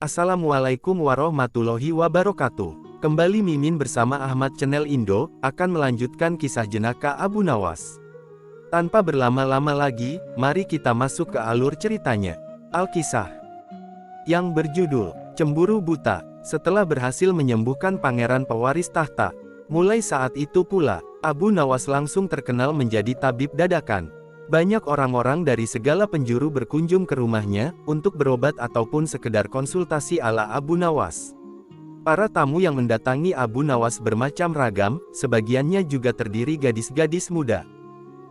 Assalamualaikum warahmatullahi wabarakatuh. Kembali Mimin bersama Ahmad Channel Indo, akan melanjutkan kisah jenaka Abu Nawas. Tanpa berlama-lama lagi, mari kita masuk ke alur ceritanya. Al-Kisah yang berjudul Cemburu Buta. Setelah berhasil menyembuhkan pangeran pewaris tahta, mulai saat itu pula, Abu Nawas langsung terkenal menjadi tabib dadakan. Banyak orang-orang dari segala penjuru berkunjung ke rumahnya, untuk berobat ataupun sekedar konsultasi ala Abu Nawas. Para tamu yang mendatangi Abu Nawas bermacam ragam, sebagiannya juga terdiri gadis-gadis muda.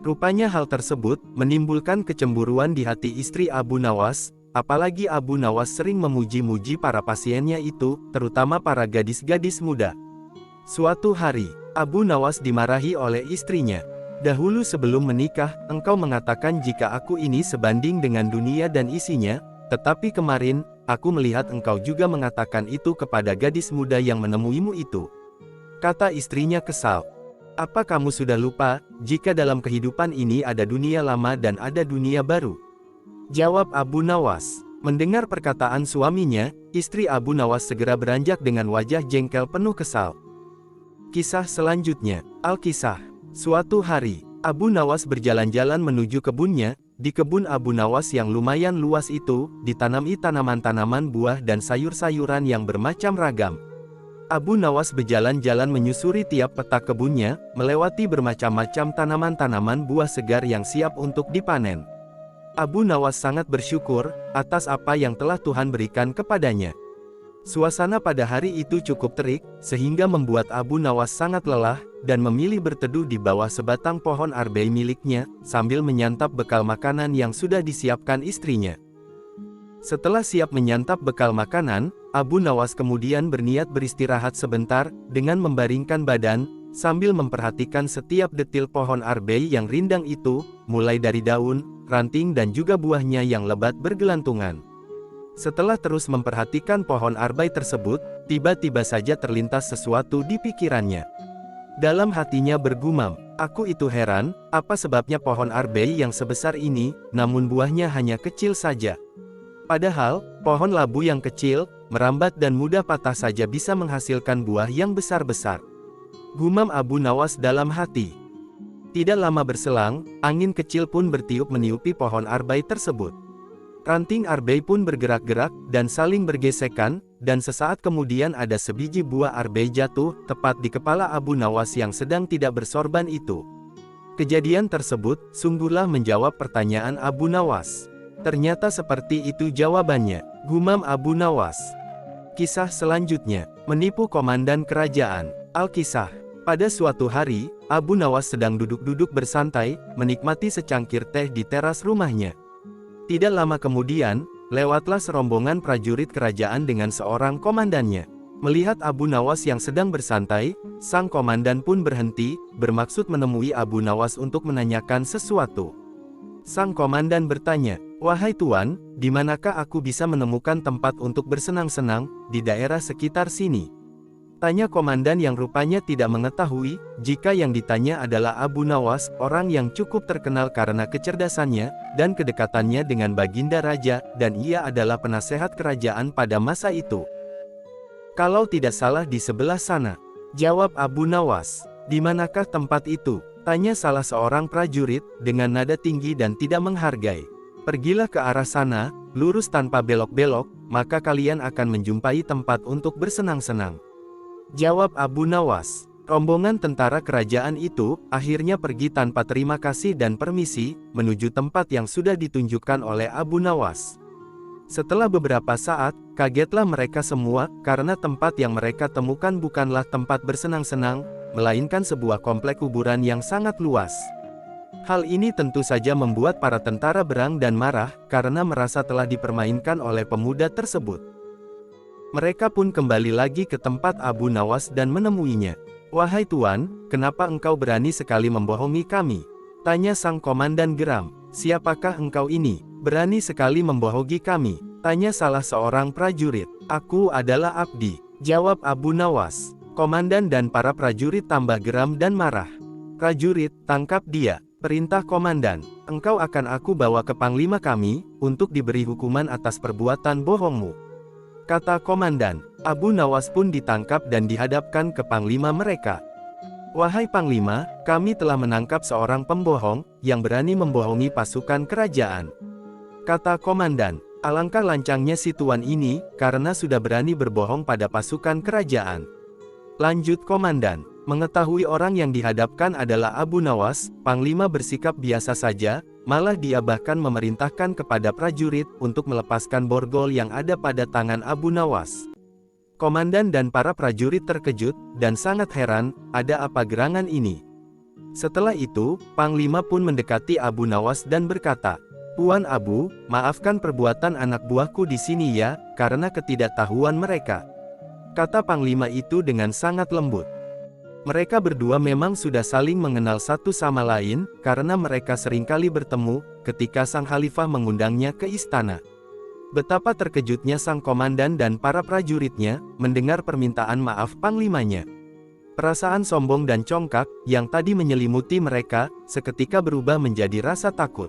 Rupanya hal tersebut, menimbulkan kecemburuan di hati istri Abu Nawas, apalagi Abu Nawas sering memuji-muji para pasiennya itu, terutama para gadis-gadis muda. Suatu hari, Abu Nawas dimarahi oleh istrinya. Dahulu sebelum menikah, engkau mengatakan jika aku ini sebanding dengan dunia dan isinya, tetapi kemarin, aku melihat engkau juga mengatakan itu kepada gadis muda yang menemuimu itu. Kata istrinya kesal. Apa kamu sudah lupa, jika dalam kehidupan ini ada dunia lama dan ada dunia baru? Jawab Abu Nawas. Mendengar perkataan suaminya, istri Abu Nawas segera beranjak dengan wajah jengkel penuh kesal. Kisah selanjutnya, Al-Kisah. Suatu hari, Abu Nawas berjalan-jalan menuju kebunnya. Di kebun Abu Nawas yang lumayan luas itu, ditanami tanaman-tanaman buah dan sayur-sayuran yang bermacam ragam. Abu Nawas berjalan-jalan menyusuri tiap petak kebunnya, melewati bermacam-macam tanaman-tanaman buah segar yang siap untuk dipanen. Abu Nawas sangat bersyukur atas apa yang telah Tuhan berikan kepadanya. Suasana pada hari itu cukup terik, sehingga membuat Abu Nawas sangat lelah, dan memilih berteduh di bawah sebatang pohon arbei miliknya, sambil menyantap bekal makanan yang sudah disiapkan istrinya. Setelah siap menyantap bekal makanan, Abu Nawas kemudian berniat beristirahat sebentar, dengan membaringkan badan, sambil memperhatikan setiap detil pohon arbei yang rindang itu, mulai dari daun, ranting dan juga buahnya yang lebat bergelantungan. Setelah terus memperhatikan pohon arbei tersebut, tiba-tiba saja terlintas sesuatu di pikirannya. Dalam hatinya bergumam, aku itu heran, apa sebabnya pohon arbei yang sebesar ini, namun buahnya hanya kecil saja. Padahal, pohon labu yang kecil, merambat dan mudah patah saja bisa menghasilkan buah yang besar-besar. Gumam Abu Nawas dalam hati. Tidak lama berselang, angin kecil pun bertiup meniupi pohon arbei tersebut. Ranting arbei pun bergerak-gerak, dan saling bergesekan, dan sesaat kemudian ada sebiji buah arbei jatuh, tepat di kepala Abu Nawas yang sedang tidak bersorban itu. Kejadian tersebut, sungguhlah menjawab pertanyaan Abu Nawas. Ternyata seperti itu jawabannya, gumam Abu Nawas. Kisah selanjutnya, menipu komandan kerajaan. Al-Kisah. Pada suatu hari, Abu Nawas sedang duduk-duduk bersantai, menikmati secangkir teh di teras rumahnya. Tidak lama kemudian, lewatlah serombongan prajurit kerajaan dengan seorang komandannya. Melihat Abu Nawas yang sedang bersantai, sang komandan pun berhenti, bermaksud menemui Abu Nawas untuk menanyakan sesuatu. Sang komandan bertanya, "Wahai tuan, di manakah aku bisa menemukan tempat untuk bersenang-senang, di daerah sekitar sini?" Tanya komandan yang rupanya tidak mengetahui, jika yang ditanya adalah Abu Nawas, orang yang cukup terkenal karena kecerdasannya, dan kedekatannya dengan Baginda Raja, dan ia adalah penasehat kerajaan pada masa itu. "Kalau tidak salah di sebelah sana," jawab Abu Nawas. "Di manakah tempat itu?" tanya salah seorang prajurit, dengan nada tinggi dan tidak menghargai. "Pergilah ke arah sana, lurus tanpa belok-belok, maka kalian akan menjumpai tempat untuk bersenang-senang," jawab Abu Nawas. Rombongan tentara kerajaan itu, akhirnya pergi tanpa terima kasih dan permisi, menuju tempat yang sudah ditunjukkan oleh Abu Nawas. Setelah beberapa saat, kagetlah mereka semua, karena tempat yang mereka temukan bukanlah tempat bersenang-senang, melainkan sebuah komplek kuburan yang sangat luas. Hal ini tentu saja membuat para tentara berang dan marah, karena merasa telah dipermainkan oleh pemuda tersebut. Mereka pun kembali lagi ke tempat Abu Nawas dan menemuinya. "Wahai tuan, kenapa engkau berani sekali membohongi kami?" tanya sang komandan geram. "Siapakah engkau ini, berani sekali membohongi kami?" tanya salah seorang prajurit. "Aku adalah Abdi," jawab Abu Nawas. Komandan dan para prajurit tambah geram dan marah. "Prajurit, tangkap dia," perintah komandan. "Engkau akan aku bawa ke panglima kami, untuk diberi hukuman atas perbuatan bohongmu." kata komandan. Abu Nawas pun ditangkap dan dihadapkan ke panglima mereka. Wahai panglima, kami telah menangkap seorang pembohong, yang berani membohongi pasukan kerajaan. Kata komandan, alangkah lancangnya si tuan ini, karena sudah berani berbohong pada pasukan kerajaan. Lanjut komandan, mengetahui orang yang dihadapkan adalah Abu Nawas, panglima bersikap biasa saja, malah dia bahkan memerintahkan kepada prajurit untuk melepaskan borgol yang ada pada tangan Abu Nawas. Komandan dan para prajurit terkejut, dan sangat heran, ada apa gerangan ini. Setelah itu, panglima pun mendekati Abu Nawas dan berkata, "Tuan Abu, maafkan perbuatan anak buahku di sini ya, karena ketidaktahuan mereka." Kata panglima itu dengan sangat lembut. Mereka berdua memang sudah saling mengenal satu sama lain, karena mereka seringkali bertemu, ketika sang khalifah mengundangnya ke istana. Betapa terkejutnya sang komandan dan para prajuritnya, mendengar permintaan maaf panglimanya. Perasaan sombong dan congkak, yang tadi menyelimuti mereka, seketika berubah menjadi rasa takut.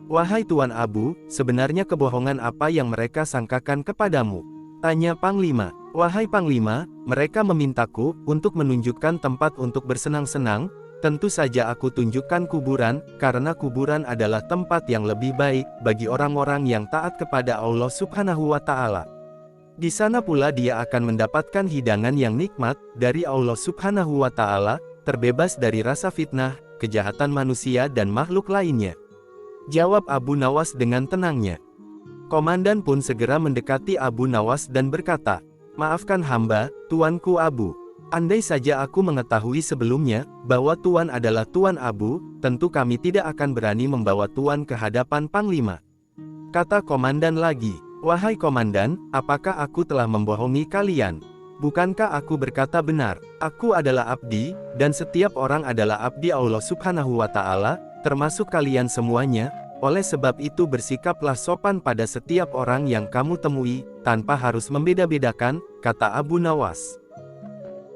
"Wahai Tuan Abu, sebenarnya kebohongan apa yang mereka sangkakan kepadamu?" tanya panglima. "Wahai panglima, mereka memintaku untuk menunjukkan tempat untuk bersenang-senang. Tentu saja aku tunjukkan kuburan, karena kuburan adalah tempat yang lebih baik bagi orang-orang yang taat kepada Allah Subhanahu wa Ta'ala. Di sana pula dia akan mendapatkan hidangan yang nikmat dari Allah Subhanahu wa Ta'ala, terbebas dari rasa fitnah, kejahatan manusia dan makhluk lainnya." Jawab Abu Nawas dengan tenangnya. Komandan pun segera mendekati Abu Nawas dan berkata, "Maafkan hamba, Tuanku Abu. Andai saja aku mengetahui sebelumnya, bahwa Tuan adalah Tuan Abu, tentu kami tidak akan berani membawa Tuan ke hadapan panglima." Kata komandan lagi, "Wahai komandan, apakah aku telah membohongi kalian? Bukankah aku berkata benar? Aku adalah abdi, dan setiap orang adalah abdi Allah Subhanahu wa Ta'ala, termasuk kalian semuanya. Oleh sebab itu bersikaplah sopan pada setiap orang yang kamu temui, tanpa harus membeda-bedakan," kata Abu Nawas.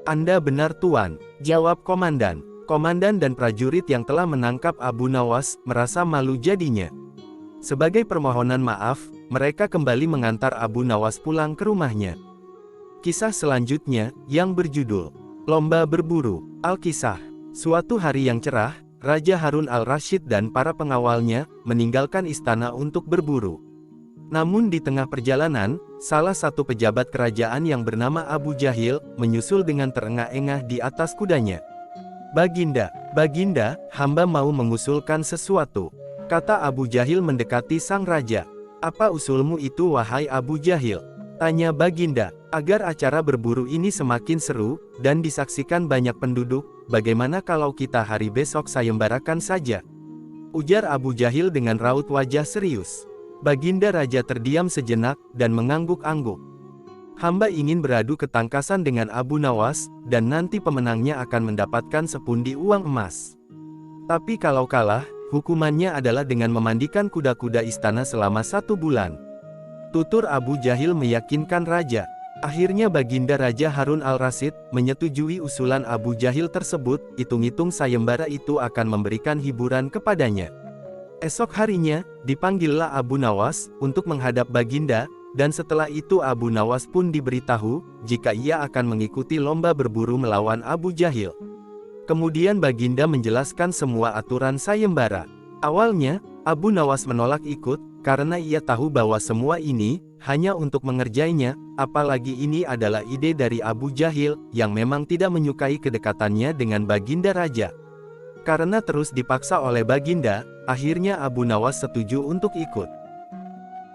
"Anda benar Tuan," jawab komandan. Komandan dan prajurit yang telah menangkap Abu Nawas, merasa malu jadinya. Sebagai permohonan maaf, mereka kembali mengantar Abu Nawas pulang ke rumahnya. Kisah selanjutnya, yang berjudul, Lomba Berburu. Alkisah. Suatu hari yang cerah, Raja Harun al-Rasyid dan para pengawalnya, meninggalkan istana untuk berburu. Namun di tengah perjalanan, salah satu pejabat kerajaan yang bernama Abu Jahil, menyusul dengan terengah-engah di atas kudanya. "Baginda, Baginda, hamba mau mengusulkan sesuatu," kata Abu Jahil mendekati sang raja. "Apa usulmu itu wahai Abu Jahil?" tanya Baginda. "Agar acara berburu ini semakin seru, dan disaksikan banyak penduduk, bagaimana kalau kita hari besok sayembarakan saja?" ujar Abu Jahil dengan raut wajah serius. Baginda Raja terdiam sejenak, dan mengangguk-angguk. "Hamba ingin beradu ketangkasan dengan Abu Nawas, dan nanti pemenangnya akan mendapatkan sepundi uang emas. Tapi kalau kalah, hukumannya adalah dengan memandikan kuda-kuda istana selama 1 bulan. Tutur Abu Jahil meyakinkan Raja. Akhirnya Baginda Raja Harun al-Rasyid, menyetujui usulan Abu Jahil tersebut, hitung-hitung sayembara itu akan memberikan hiburan kepadanya. Esok harinya, dipanggillah Abu Nawas, untuk menghadap Baginda, dan setelah itu Abu Nawas pun diberitahu, jika ia akan mengikuti lomba berburu melawan Abu Jahil. Kemudian Baginda menjelaskan semua aturan sayembara. Awalnya, Abu Nawas menolak ikut, karena ia tahu bahwa semua ini, hanya untuk mengerjainya, apalagi ini adalah ide dari Abu Jahil, yang memang tidak menyukai kedekatannya dengan Baginda Raja. Karena terus dipaksa oleh Baginda, akhirnya Abu Nawas setuju untuk ikut.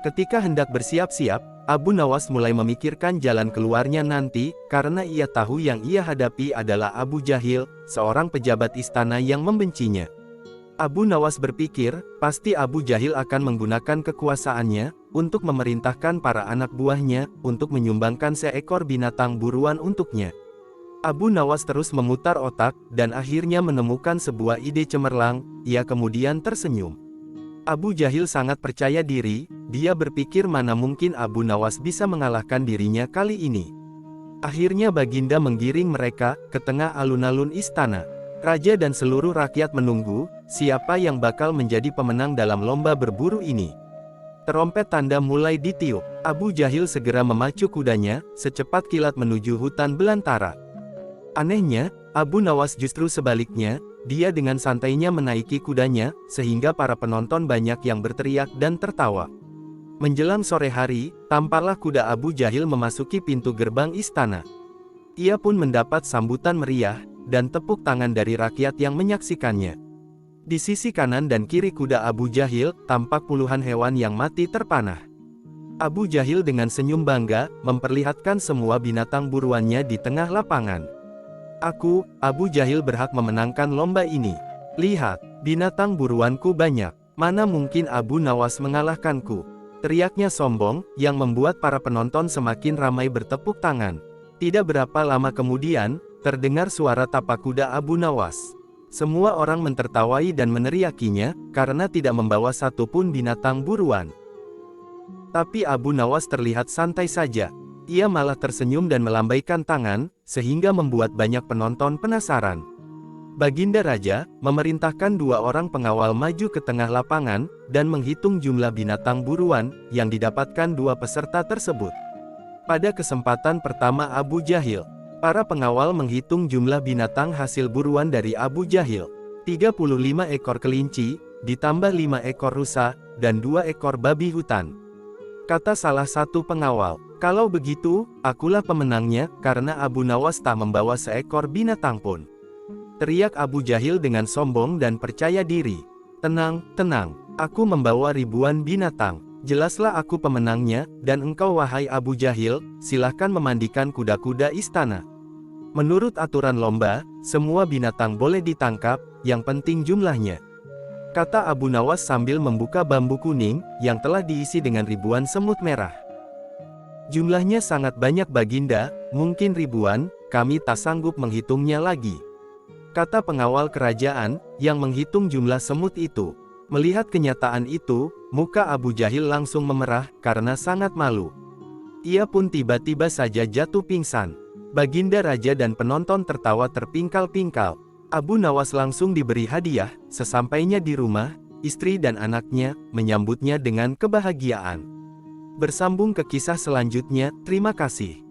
Ketika hendak bersiap-siap, Abu Nawas mulai memikirkan jalan keluarnya nanti, karena ia tahu yang ia hadapi adalah Abu Jahil, seorang pejabat istana yang membencinya. Abu Nawas berpikir, pasti Abu Jahil akan menggunakan kekuasaannya, untuk memerintahkan para anak buahnya, untuk menyumbangkan seekor binatang buruan untuknya. Abu Nawas terus memutar otak, dan akhirnya menemukan sebuah ide cemerlang. Ia kemudian tersenyum. Abu Jahil sangat percaya diri, dia berpikir mana mungkin Abu Nawas bisa mengalahkan dirinya kali ini. Akhirnya Baginda menggiring mereka ke tengah alun-alun istana. Raja dan seluruh rakyat menunggu, siapa yang bakal menjadi pemenang dalam lomba berburu ini. Terompet tanda mulai ditiup. Abu Jahil segera memacu kudanya, secepat kilat menuju hutan belantara. Anehnya, Abu Nawas justru sebaliknya, dia dengan santainya menaiki kudanya, sehingga para penonton banyak yang berteriak dan tertawa. Menjelang sore hari, tamparlah kuda Abu Jahil memasuki pintu gerbang istana. Ia pun mendapat sambutan meriah, dan tepuk tangan dari rakyat yang menyaksikannya. Di sisi kanan dan kiri kuda Abu Jahil, tampak puluhan hewan yang mati terpanah. Abu Jahil dengan senyum bangga, memperlihatkan semua binatang buruannya di tengah lapangan. Aku, Abu Jahil berhak memenangkan lomba ini. Lihat, binatang buruanku banyak. Mana mungkin Abu Nawas mengalahkanku? Teriaknya sombong, yang membuat para penonton semakin ramai bertepuk tangan. Tidak berapa lama kemudian, terdengar suara tapak kuda Abu Nawas. Semua orang mentertawai dan meneriakinya, karena tidak membawa satupun binatang buruan. Tapi Abu Nawas terlihat santai saja. Ia malah tersenyum dan melambaikan tangan, sehingga membuat banyak penonton penasaran. Baginda Raja, memerintahkan 2 orang pengawal maju ke tengah lapangan, dan menghitung jumlah binatang buruan, yang didapatkan 2 peserta tersebut. Pada kesempatan pertama Abu Jahil, para pengawal menghitung jumlah binatang hasil buruan dari Abu Jahil. 35 ekor kelinci, ditambah 5 ekor rusa, dan 2 ekor babi hutan. Kata salah satu pengawal, kalau begitu, akulah pemenangnya, karena Abu Nawas tak membawa seekor binatang pun. Teriak Abu Jahil dengan sombong dan percaya diri. Tenang, tenang, aku membawa ribuan binatang. Jelaslah aku pemenangnya, dan engkau wahai Abu Jahil, silahkan memandikan kuda-kuda istana. Menurut aturan lomba, semua binatang boleh ditangkap, yang penting jumlahnya. Kata Abu Nawas sambil membuka bambu kuning, yang telah diisi dengan ribuan semut merah. Jumlahnya sangat banyak Baginda, mungkin ribuan, kami tak sanggup menghitungnya lagi. Kata pengawal kerajaan, yang menghitung jumlah semut itu. Melihat kenyataan itu, muka Abu Jahil langsung memerah, karena sangat malu. Ia pun tiba-tiba saja jatuh pingsan. Baginda Raja dan penonton tertawa terpingkal-pingkal. Abu Nawas langsung diberi hadiah, sesampainya di rumah, istri dan anaknya, menyambutnya dengan kebahagiaan. Bersambung ke kisah selanjutnya, terima kasih.